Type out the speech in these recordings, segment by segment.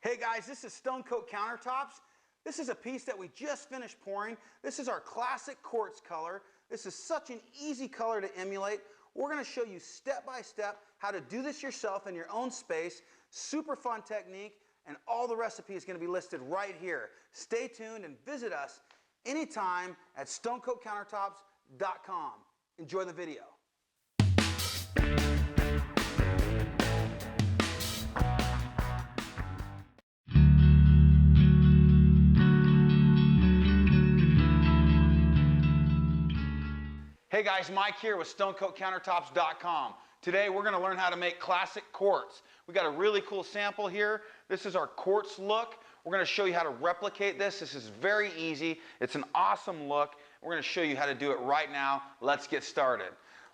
Hey guys, this is Stone COat Countertops. This is a piece that we just finished pouring. This is our Classic Quartz color. This is such an easy color to emulate. We're going to show you step by step how to do this yourself in your own space. Super fun technique, and all the recipe is going to be listed right here. Stay tuned and visit us anytime at stonecoatcountertops.com. Enjoy the video. Hey guys, Mike here with stonecoatcountertops.com. Today we're going to learn how to make classic quartz. We got a really cool sample here. This is our quartz look. We're going to show you how to replicate this. This is very easy. It's an awesome look. We're going to show you how to do it right now. Let's get started.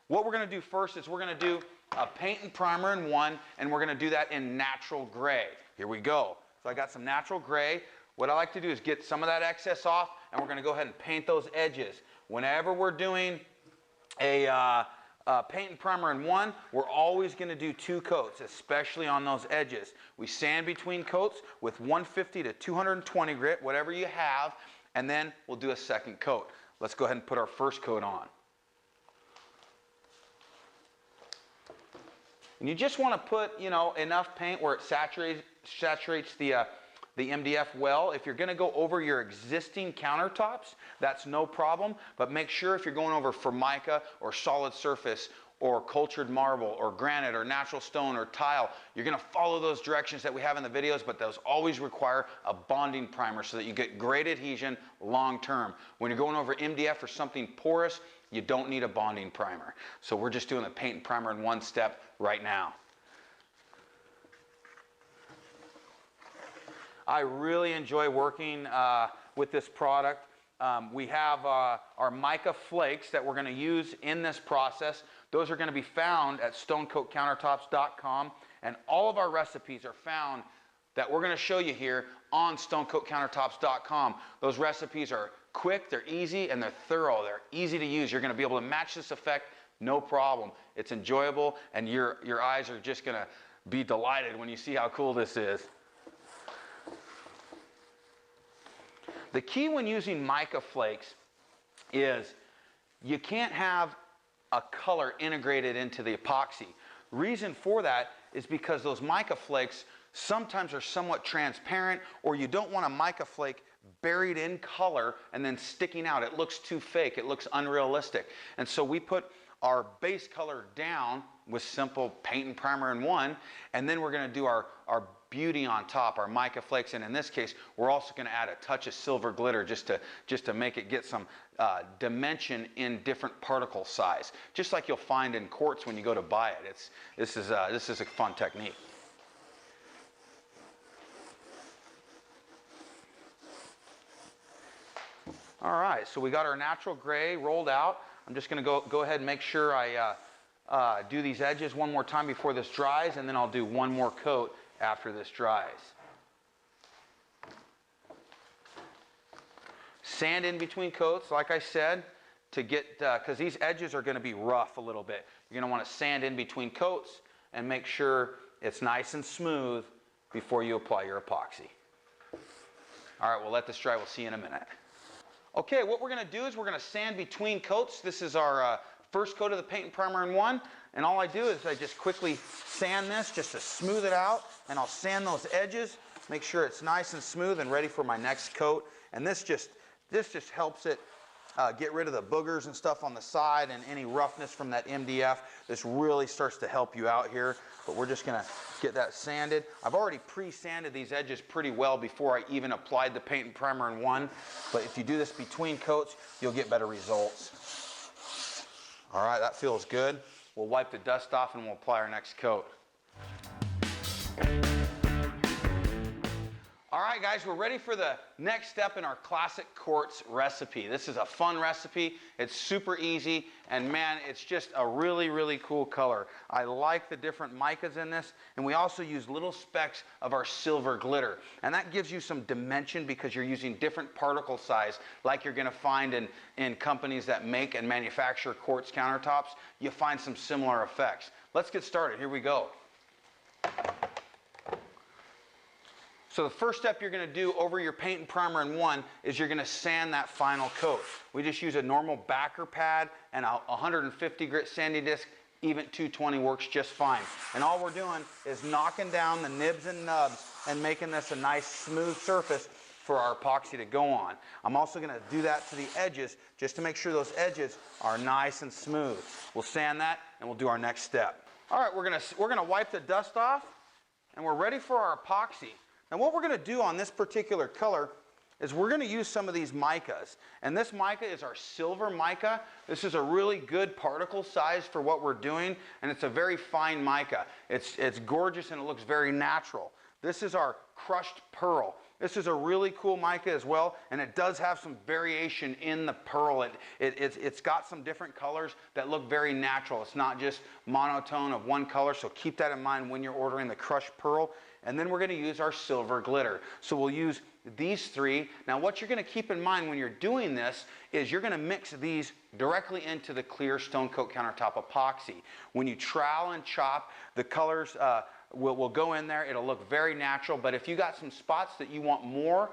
What we're going to do first is we're going to do a paint and primer in one, and we're going to do that in natural gray. Here we go. So I got some natural gray. What I like to do is get some of that excess off, and we're going to go ahead and paint those edges. Whenever we're doing a paint and primer in one, we're always going to do two coats, especially on those edges. We sand between coats with 150 to 220 grit, whatever you have, and then we'll do a second coat. Let's go ahead and put our first coat on. And you just want to put, enough paint where it saturates the MDF well. If you're going to go over your existing countertops, that's no problem, but make sure if you're going over for mica or solid surface or cultured marble or granite or natural stone or tile, you're going to follow those directions that we have in the videos, but those always require a bonding primer so that you get great adhesion long term. When you're going over MDF or something porous, you don't need a bonding primer. So we're just doing the paint and primer in one step right now. I really enjoy working with this product. We have our mica flakes that we're going to use in this process. Those are going to be found at stonecoatcountertops.com, and all of our recipes are found that we're going to show you here on stonecoatcountertops.com. Those recipes are quick, they're easy, and they're thorough. They're easy to use. You're going to be able to match this effect, no problem. It's enjoyable, and your eyes are just going to be delighted when you see how cool this is. The key when using mica flakes is you can't have a color integrated into the epoxy. Reason for that is because those mica flakes sometimes are somewhat transparent, or you don't want a mica flake buried in color and then sticking out. It looks too fake. It looks unrealistic. And so we put our base color down with simple paint and primer in one, and then we're going to do our beauty on top, our mica flakes, and in this case we're also going to add a touch of silver glitter just to make it get some dimension in different particle size, just like you'll find in quartz when you go to buy it. This is a fun technique. All right, so we got our natural gray rolled out. I'm just going to go ahead and make sure I do these edges one more time before this dries, and then I'll do one more coat after this dries. Sand in between coats, like I said, to get, because these edges are going to be rough a little bit. You're going to want to sand in between coats and make sure it's nice and smooth before you apply your epoxy. All right, we'll let this dry. We'll see you in a minute. Okay, what we're going to do is we're going to sand between coats. This is our first coat of the paint and primer in one, and all I do is I just quickly sand this just to smooth it out, and I'll sand those edges, make sure it's nice and smooth and ready for my next coat. And this just helps it get rid of the boogers and stuff on the side and any roughness from that MDF. This really starts to help you out here, but we're just going to get that sanded. I've already pre-sanded these edges pretty well before I even applied the paint and primer in one, but if you do this between coats, you'll get better results. All right, that feels good. We'll wipe the dust off and we'll apply our next coat. All right, guys, we're ready for the next step in our classic quartz recipe. This is a fun recipe. It's super easy, and man, it's just a really, really cool color. I like the different micas in this, and we also use little specks of our silver glitter. And that gives you some dimension because you're using different particle size like you're gonna find in companies that make and manufacture quartz countertops. You find some similar effects. Let's get started. Here we go. So the first step you're going to do over your paint and primer in one is you're going to sand that final coat. We just use a normal backer pad and a 150 grit sanding disc. Even 220 works just fine. And all we're doing is knocking down the nibs and nubs and making this a nice smooth surface for our epoxy to go on. I'm also going to do that to the edges just to make sure those edges are nice and smooth. We'll sand that and we'll do our next step. All right, we're going to wipe the dust off and we're ready for our epoxy. Now what we're going to do on this particular color is we're going to use some of these micas. And this mica is our Silver Mica. This is a really good particle size for what we're doing, and it's a very fine mica. It's gorgeous and it looks very natural. This is our Crushed Pearl. This is a really cool mica as well, and it does have some variation in the pearl. It's got some different colors that look very natural. It's not just monotone of one color, so keep that in mind when you're ordering the Crushed Pearl. And then we're going to use our silver glitter. So we'll use these three. Now what you're going to keep in mind when you're doing this is you're going to mix these directly into the clear Stone COat Countertop epoxy. When you trowel and chop, the colors will go in there. It'll look very natural, but if you got some spots that you want more,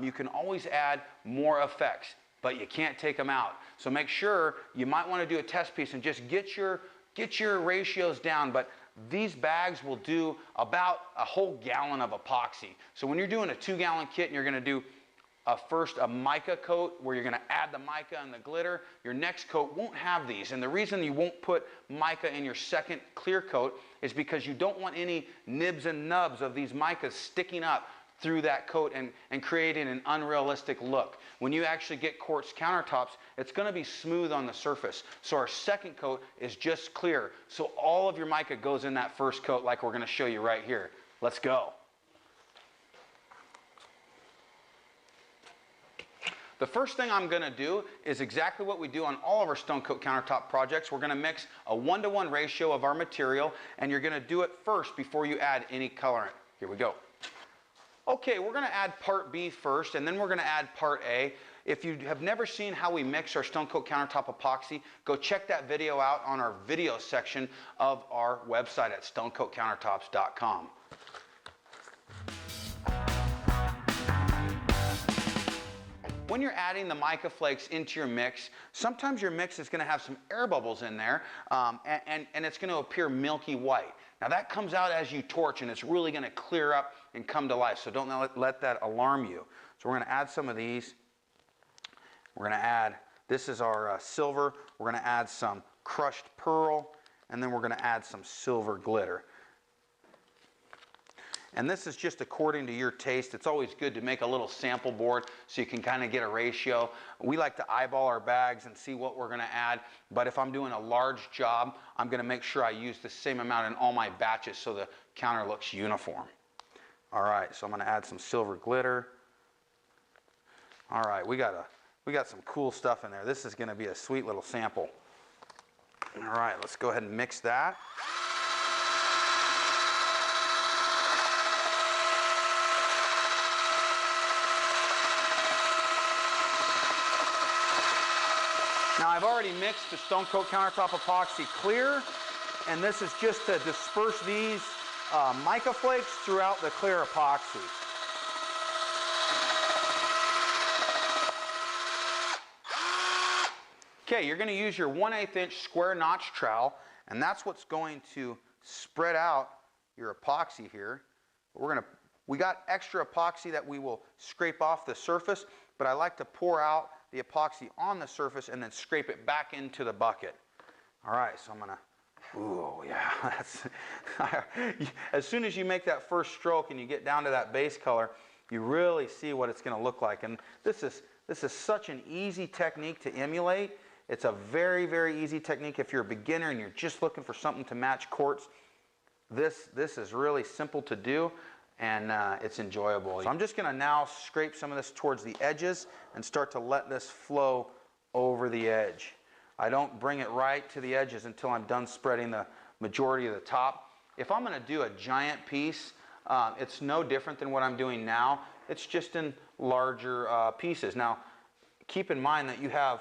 you can always add more effects, but you can't take them out. So make sure, you might want to do a test piece and just get your ratios down, but these bags will do about a whole gallon of epoxy. So when you're doing a 2-gallon kit and you're going to do first a mica coat where you're going to add the mica and the glitter, your next coat won't have these. And the reason you won't put mica in your second clear coat is because you don't want any nibs and nubs of these micas sticking up through that coat and creating an unrealistic look. When you actually get quartz countertops, it's going to be smooth on the surface. So our second coat is just clear. So all of your mica goes in that first coat like we're going to show you right here. Let's go. The first thing I'm going to do is exactly what we do on all of our Stone COat Countertop projects. We're going to mix a 1-to-1 ratio of our material, and you're going to do it first before you add any colorant. Here we go. Okay, we're going to add part B first, and then we're going to add part A. If you have never seen how we mix our Stone COat Countertop epoxy, go check that video out on our video section of our website at stonecoatcountertops.com. When you're adding the mica flakes into your mix, sometimes your mix is going to have some air bubbles in there, and it's going to appear milky white. Now that comes out as you torch, and it's really going to clear up and come to life, so don't let that alarm you. So we're going to add some of these. We're going to add, this is our silver, we're going to add some crushed pearl, and then we're going to add some silver glitter. And this is just according to your taste. It's always good to make a little sample board so you can kind of get a ratio. We like to eyeball our bags and see what we're going to add, but if I'm doing a large job, I'm going to make sure I use the same amount in all my batches so the counter looks uniform. All right, so I'm going to add some silver glitter. All right, we got some cool stuff in there. This is going to be a sweet little sample. All right, let's go ahead and mix that. Now I've already mixed the Stone COat Countertop epoxy clear, and this is just to disperse these mica flakes throughout the clear epoxy. Okay, you're going to use your 1/8 inch square notch trowel, and that's what's going to spread out your epoxy here. We got extra epoxy that we will scrape off the surface, but I like to pour out the epoxy on the surface and then scrape it back into the bucket. All right, so I'm going to, ooh, yeah, that's, as soon as you make that first stroke and you get down to that base color, you really see what it's going to look like. And this is such an easy technique to emulate. It's a very, very easy technique if you're a beginner and you're just looking for something to match quartz. This is really simple to do, and it's enjoyable. So I'm just going to now scrape some of this towards the edges and start to let this flow over the edge. I don't bring it right to the edges until I'm done spreading the majority of the top. If I'm going to do a giant piece, it's no different than what I'm doing now. It's just in larger pieces. Now, keep in mind that you have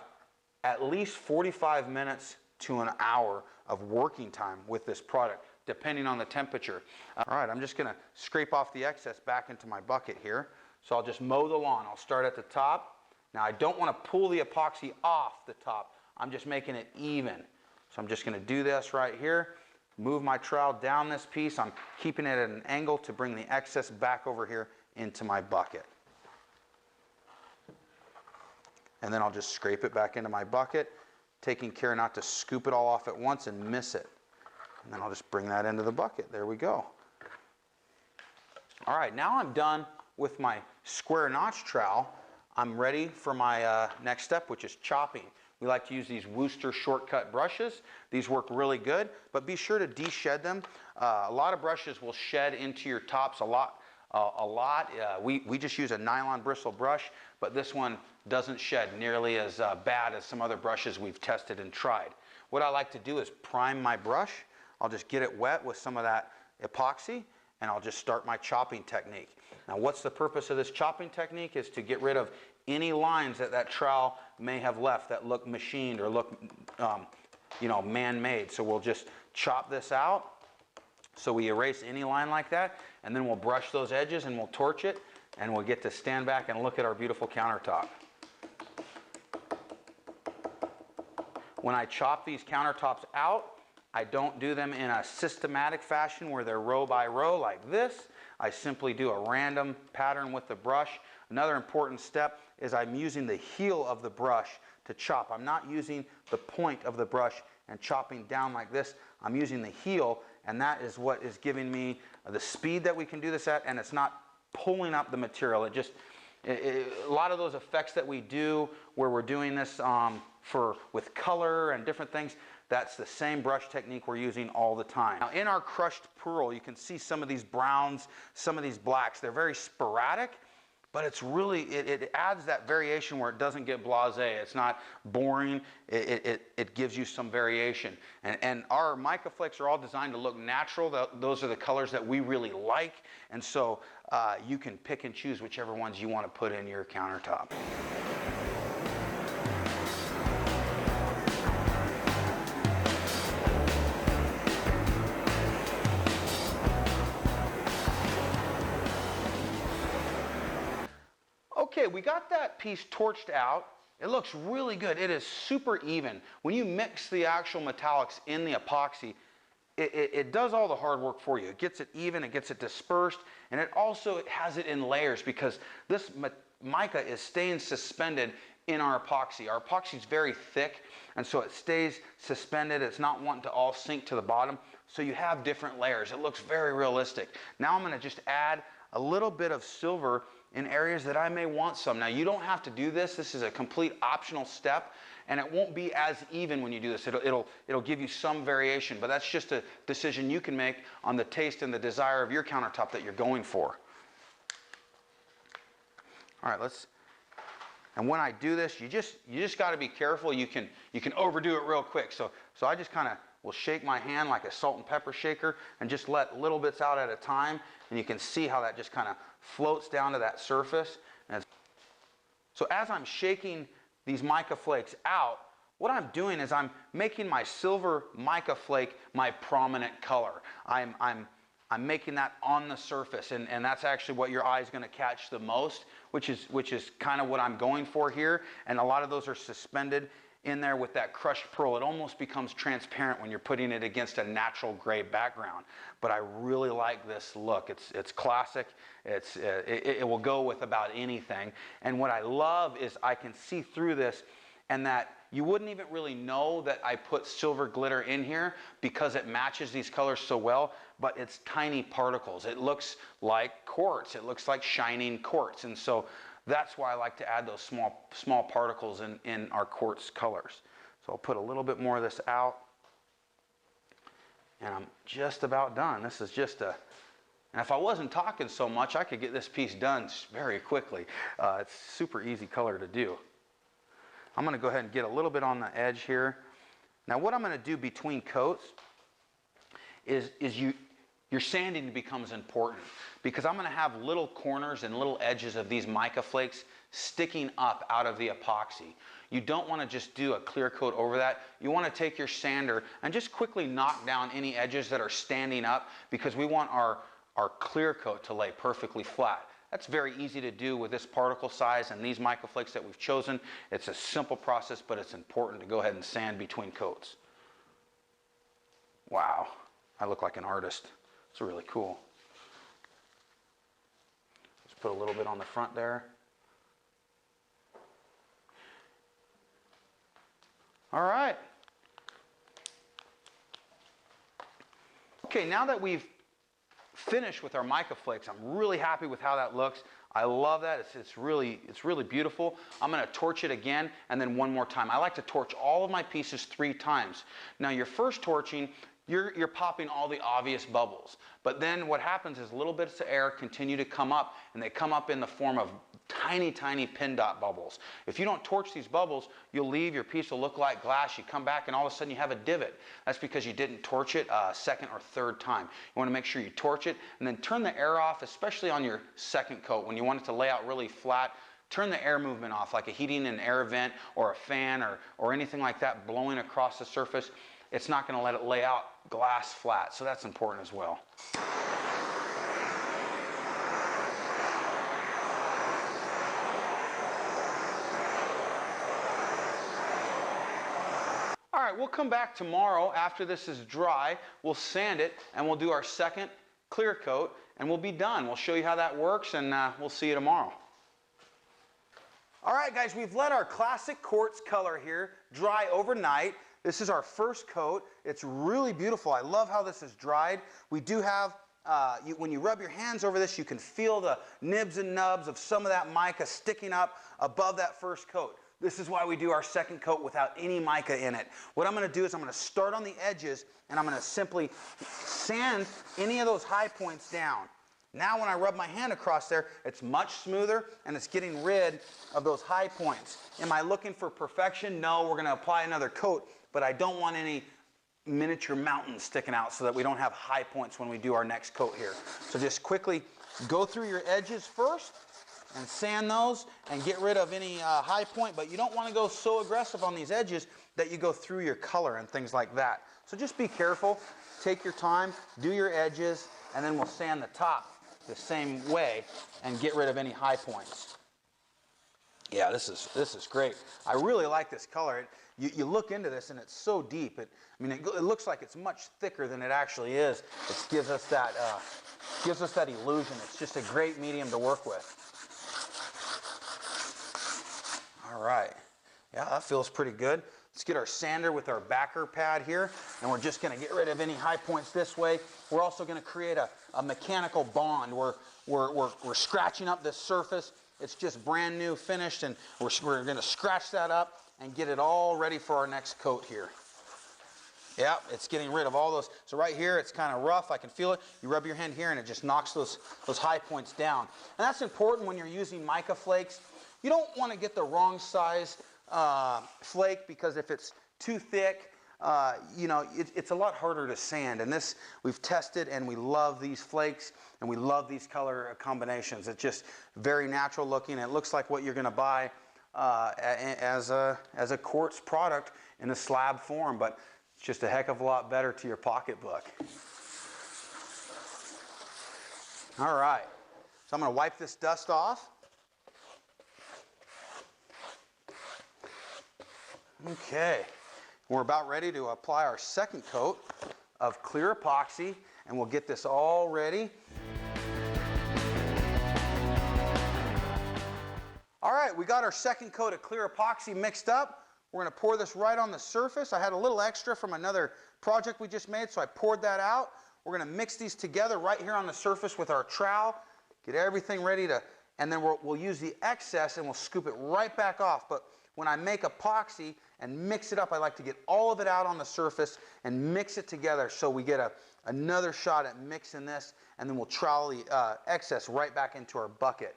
at least 45 minutes to an hour of working time with this product. depending on the temperature. All right, I'm just gonna scrape off the excess back into my bucket here. So I'll just mow the lawn. I'll start at the top. Now I don't wanna pull the epoxy off the top. I'm just making it even. So I'm just gonna do this right here. Move my trowel down this piece. I'm keeping it at an angle to bring the excess back over here into my bucket. And then I'll just scrape it back into my bucket, taking care not to scoop it all off at once and miss it. And then I'll just bring that into the bucket. There we go. All right, now I'm done with my square notch trowel. I'm ready for my next step, which is chopping. We like to use these Wooster shortcut brushes. These work really good, but be sure to de-shed them. A lot of brushes will shed into your tops a lot. We just use a nylon bristle brush, but this one doesn't shed nearly as bad as some other brushes we've tested and tried. What I like to do is prime my brush. I'll just get it wet with some of that epoxy, and I'll just start my chopping technique. Now, what's the purpose of this chopping technique? Is to get rid of any lines that that trowel may have left that look machined or look, man-made. So we'll just chop this out. So we erase any line like that, and then we'll brush those edges and we'll torch it, and we'll get to stand back and look at our beautiful countertop. When I chop these countertops out, I don't do them in a systematic fashion where they're row by row like this. I simply do a random pattern with the brush. Another important step is I'm using the heel of the brush to chop. I'm not using the point of the brush and chopping down like this. I'm using the heel, and that is what is giving me the speed that we can do this at, and it's not pulling up the material. A lot of those effects that we do where we're doing this with color and different things, that's the same brush technique we're using all the time. Now in our crushed pearl, you can see some of these browns, some of these blacks. They're very sporadic, but it's really, it adds that variation where it doesn't get blasé. It's not boring. It gives you some variation. And our mica flakes are all designed to look natural. Those are the colors that we really like. And so you can pick and choose whichever ones you want to put in your countertop. Okay, we got that piece torched out. It looks really good. It is super even. When you mix the actual metallics in the epoxy, it does all the hard work for you. It gets it even, it gets it dispersed, and it also has it in layers because this mica is staying suspended in our epoxy. Our epoxy is very thick, and so it stays suspended. It's not wanting to all sink to the bottom, so you have different layers. It looks very realistic. Now I'm going to just add a little bit of silver in areas that I may want some. Now you don't have to do this. This is a complete optional step, and it won't be as even when you do this. It'll give you some variation, but that's just a decision you can make on the taste and the desire of your countertop that you're going for. All right, and when I do this, you just got to be careful. You can overdo it real quick. So I just kind of will shake my hand like a salt and pepper shaker and just let little bits out at a time, and you can see how that just kind of floats down to that surface. So as I'm shaking these mica flakes out, what I'm doing is I'm making my silver mica flake my prominent color. I'm making that on the surface, and that's actually what your eye is going to catch the most, which is kind of what I'm going for here. And a lot of those are suspended in there with that crushed pearl. It almost becomes transparent when you're putting it against a natural gray background. But I really like this look. It's classic. It will go with about anything. And what I love is I can see through this, and that you wouldn't even really know that I put silver glitter in here because it matches these colors so well, but it's tiny particles. It looks like quartz. It looks like shining quartz. And so that's why I like to add those small particles in our quartz colors. So I'll put a little bit more of this out, and I'm just about done. This is just and if I wasn't talking so much, I could get this piece done very quickly. It's super easy color to do. I'm going to go ahead and get a little bit on the edge here. Now what I'm going to do between coats is you your sanding becomes important, because I'm going to have little corners and little edges of these mica flakes sticking up out of the epoxy. You don't want to just do a clear coat over that. You want to take your sander and just quickly knock down any edges that are standing up, because we want our clear coat to lay perfectly flat. That's very easy to do with this particle size and these mica flakes that we've chosen. It's a simple process, but it's important to go ahead and sand between coats. Wow, I look like an artist. It's really cool. Let's put a little bit on the front there. All right. Okay, now that we've finished with our mica flakes, I'm really happy with how that looks. I love that. It's really beautiful. I'm going to torch it again and then one more time. I like to torch all of my pieces 3 times. Now, your first torching, you're popping all the obvious bubbles. But then what happens is little bits of air continue to come up, and they come up in the form of tiny, tiny pin dot bubbles. If you don't torch these bubbles, you'll leave, your piece will look like glass. You come back and all of a sudden you have a divot. That's because you didn't torch it a second or third time. You want to make sure you torch it and then turn the air off, especially on your second coat. When you want it to lay out really flat, turn the air movement off, like a heating and air vent or a fan or anything like that blowing across the surface. It's not going to let it lay out glass flat, so that's important as well. All right, we'll come back tomorrow after this is dry. We'll sand it and we'll do our second clear coat and we'll be done. We'll show you how that works, and we'll see you tomorrow. All right, guys, we've let our Classic Quartz color here dry overnight. This is our first coat. It's really beautiful. I love how this is dried. We do have, when you rub your hands over this, you can feel the nibs and nubs of some of that mica sticking up above that first coat. This is why we do our second coat without any mica in it. What I'm going to do is I'm going to start on the edges, and I'm going to simply sand any of those high points down. Now when I rub my hand across there, it's much smoother and it's getting rid of those high points. Am I looking for perfection? No, we're going to apply another coat, but I don't want any miniature mountains sticking out so that we don't have high points when we do our next coat here. So just quickly go through your edges first and sand those and get rid of any high point, but you don't want to go so aggressive on these edges that you go through your color and things like that. So just be careful, take your time, do your edges, and then we'll sand the top the same way and get rid of any high points. Yeah, this is great. I really like this color. You look into this and it's so deep. It looks like it's much thicker than it actually is. It gives us that illusion. It's just a great medium to work with. All right. Yeah, that feels pretty good. Let's get our sander with our backer pad here, and we're just going to get rid of any high points this way. We're also going to create a mechanical bond where we're scratching up this surface. It's just brand new finished, and we're going to scratch that up and get it all ready for our next coat here. Yeah, it's getting rid of all those. So right here, it's kind of rough. I can feel it. You rub your hand here, and it just knocks those high points down. And that's important when you're using mica flakes. You don't want to get the wrong size flake, because if it's too thick, it's a lot harder to sand. And this we've tested, and we love these flakes, and we love these color combinations. It's just very natural looking. It looks like what you're going to buy as a quartz product in a slab form, but it's just a heck of a lot better to your pocketbook. All right, so I'm going to wipe this dust off. Okay, we're about ready to apply our second coat of clear epoxy, and we'll get this all ready. All right, we got our second coat of clear epoxy mixed up. We're going to pour this right on the surface. I had a little extra from another project we just made, so I poured that out. We're going to mix these together right here on the surface with our trowel, get everything ready to, and then we'll use the excess and we'll scoop it right back off. But when I make epoxy and mix it up, I like to get all of it out on the surface and mix it together so we get another shot at mixing this, and then we'll trowel the excess right back into our bucket.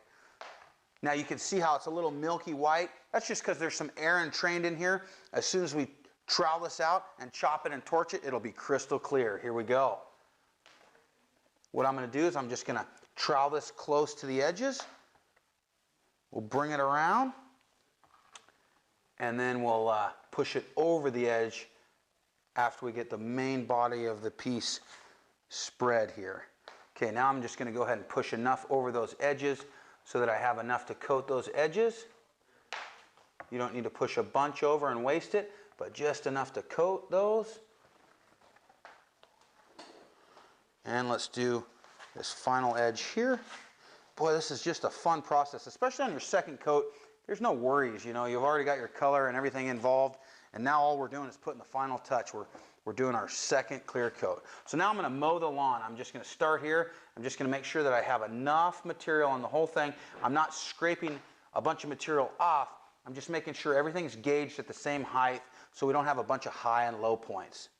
Now you can see how it's a little milky white. That's just because there's some air entrained in here. As soon as we trowel this out and chop it and torch it, it'll be crystal clear. Here we go. what I'm going to do is I'm just going to trowel this close to the edges. We'll bring it around, and then we'll push it over the edge after we get the main body of the piece spread here. Okay, now I'm just going to go ahead and push enough over those edges so that I have enough to coat those edges. You don't need to push a bunch over and waste it, but just enough to coat those. And let's do this final edge here. Boy, this is just a fun process, especially on your second coat. There's no worries, you know, you've already got your color and everything involved, and now all we're doing is putting the final touch. We're doing our second clear coat. So now I'm going to mow the lawn. I'm just going to start here. I'm just going to make sure that I have enough material on the whole thing. I'm not scraping a bunch of material off. I'm just making sure everything's gauged at the same height so we don't have a bunch of high and low points.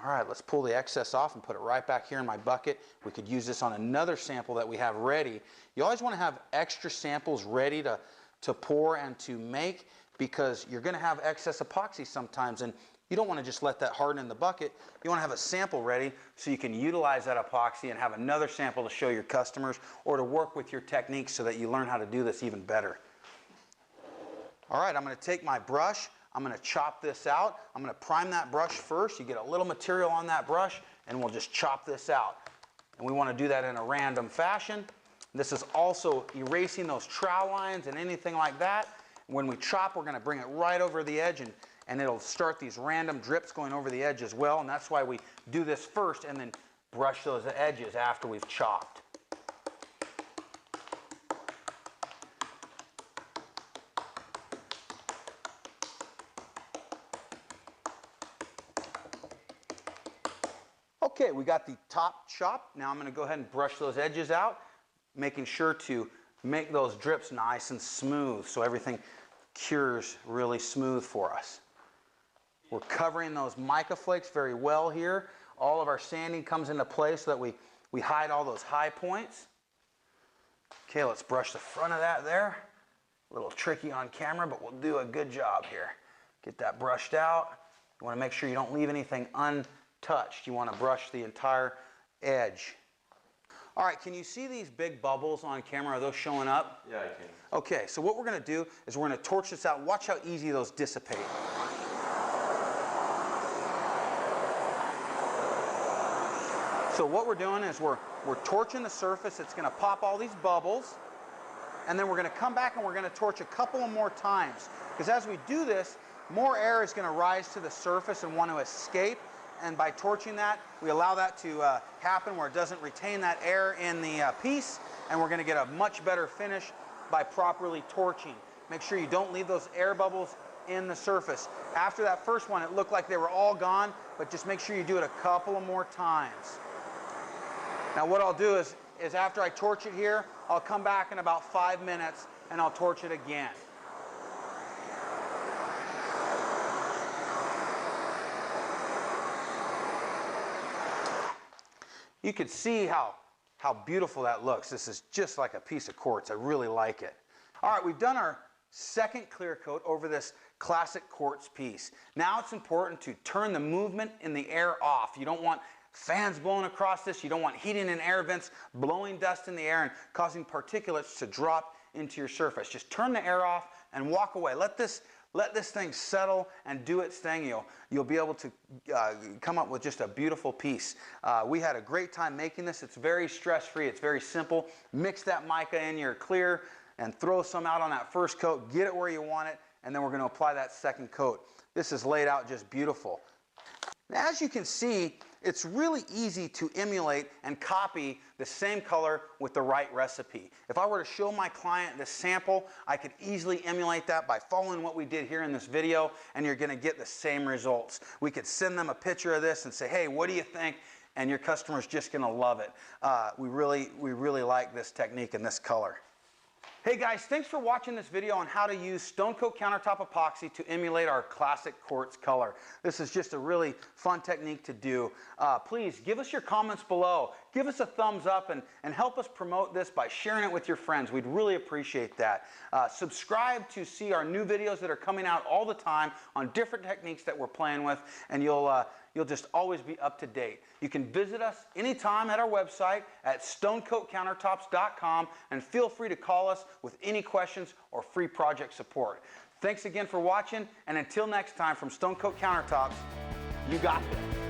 All right, let's pull the excess off and put it right back here in my bucket. We could use this on another sample that we have ready. You always want to have extra samples ready to pour and to make, because you're going to have excess epoxy sometimes, and you don't want to just let that harden in the bucket. You want to have a sample ready so you can utilize that epoxy and have another sample to show your customers or to work with your techniques so that you learn how to do this even better. All right, I'm going to take my brush. I'm going to chop this out. I'm going to prime that brush first. You get a little material on that brush, and we'll just chop this out. And we want to do that in a random fashion. This is also erasing those trowel lines and anything like that. When we chop, we're going to bring it right over the edge, and it'll start these random drips going over the edge as well. And that's why we do this first and then brush those edges after we've chopped. Okay, we got the top chopped. Now I'm going to go ahead and brush those edges out, making sure to make those drips nice and smooth so everything cures really smooth for us. We're covering those mica flakes very well here. All of our sanding comes into place so that we hide all those high points. Okay, let's brush the front of that there. A little tricky on camera, but we'll do a good job here. Get that brushed out. You want to make sure you don't leave anything untouched. You want to brush the entire edge. All right, can you see these big bubbles on camera? Are those showing up? Yeah, I can. Okay, so what we're going to do is we're going to torch this out. Watch how easy those dissipate. So what we're doing is we're torching the surface. It's going to pop all these bubbles. And then we're going to come back and we're going to torch a couple of more times. Because as we do this, more air is going to rise to the surface and want to escape. And by torching that, we allow that to happen where it doesn't retain that air in the piece, and we're going to get a much better finish by properly torching. Make sure you don't leave those air bubbles in the surface. After that first one, it looked like they were all gone, but just make sure you do it a couple of more times. Now what I'll do is after I torch it here, I'll come back in about 5 minutes and I'll torch it again. You can see how beautiful that looks. This is just like a piece of quartz. I really like it. All right, we've done our second clear coat over this classic quartz piece. Now it's important to turn the movement in the air off. You don't want fans blowing across this. You don't want heating and air vents blowing dust in the air and causing particulates to drop into your surface. Just turn the air off and walk away. Let this thing settle and do its thing. You'll be able to come up with just a beautiful piece. We had a great time making this. It's very stress-free. It's very simple. Mix that mica in your clear and throw some out on that first coat. Get it where you want it, and then we're going to apply that second coat. This is laid out just beautiful. Now, as you can see, it's really easy to emulate and copy the same color with the right recipe. If I were to show my client this sample, I could easily emulate that by following what we did here in this video, and you're going to get the same results. We could send them a picture of this and say, hey, what do you think? And your customer's just going to love it. We really like this technique and this color. Hey guys, thanks for watching this video on how to use Stone COat Countertop Epoxy to emulate our classic quartz color. This is just a really fun technique to do. Please give us your comments below. Give us a thumbs up and help us promote this by sharing it with your friends. We'd really appreciate that. Subscribe to see our new videos that are coming out all the time on different techniques that we're playing with, and you'll you'll just always be up to date. You can visit us anytime at our website at stonecoatcountertops.com, and feel free to call us with any questions or free project support. Thanks again for watching, and until next time from Stone COat Countertops, you got this.